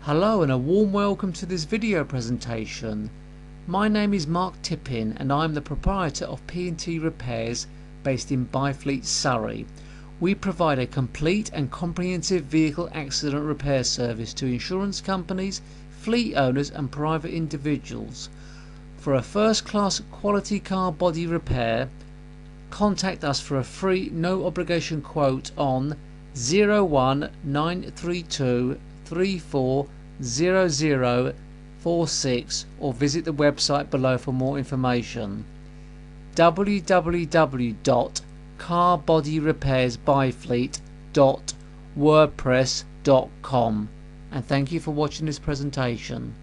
Hello and a warm welcome to this video presentation. My name is Mark Tippin and I'm the proprietor of P&T Repairs based in Byfleet, Surrey. We provide a complete and comprehensive vehicle accident repair service to insurance companies, fleet owners and private individuals. For a first-class quality car body repair, contact us for a free no obligation quote on 01932 340046 or visit the website below for more information. www.carbodyrepairsbyfleet.wordpress.com, and thank you for watching this presentation.